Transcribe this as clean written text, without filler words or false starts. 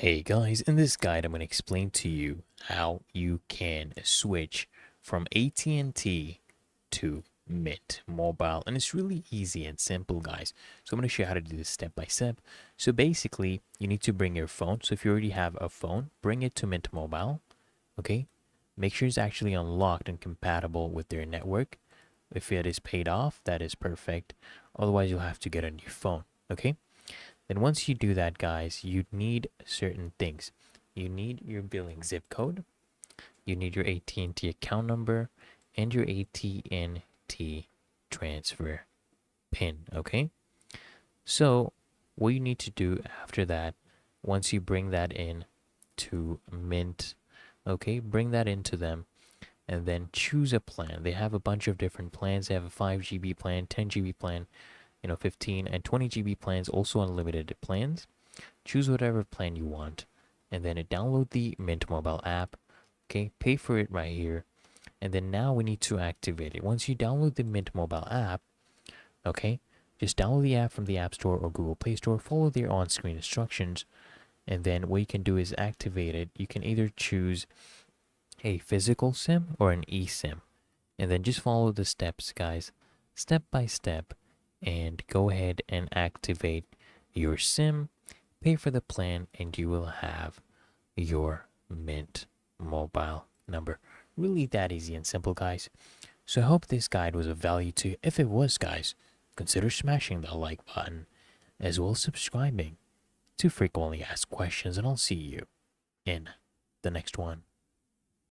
Hey guys, in this guide I'm going to explain to you how you can switch from AT&T to Mint Mobile, and it's really easy and simple, guys. So I'm going to show you how to do this step by step. So basically, you need to bring your phone. So if you already have a phone, bring it to Mint Mobile, okay? Make sure it's actually unlocked and compatible with their network. If it is paid off, that is perfect. Otherwise, you'll have to get a new phone, okay? Then once you do that, guys, you need certain things. You need your billing zip code, you need your AT&T account number, and your AT&T transfer PIN, okay? So what you need to do after that, once you bring that in to Mint, okay, bring that into them and then choose a plan. They have a bunch of different plans. They have a 5 GB plan, 10 GB plan, 15 and 20 GB plans, also unlimited plans. Choose whatever plan you want, and then download the Mint Mobile app. Okay, pay for it right here, and then now we need to activate it. Once you download the Mint Mobile app, okay, just download the app from the App Store or Google Play Store, follow their on-screen instructions, and then what you can do is activate it. You can either choose a physical SIM or an eSIM, and then just follow the steps, guys, step by step, and go ahead and activate your SIM, pay for the plan, and you will have your Mint mobile number. Really that easy and simple, guys. So I hope this guide was of value to you. If it was, guys, consider smashing the like button as well as subscribing to frequently asked questions, and I'll see you in the next one.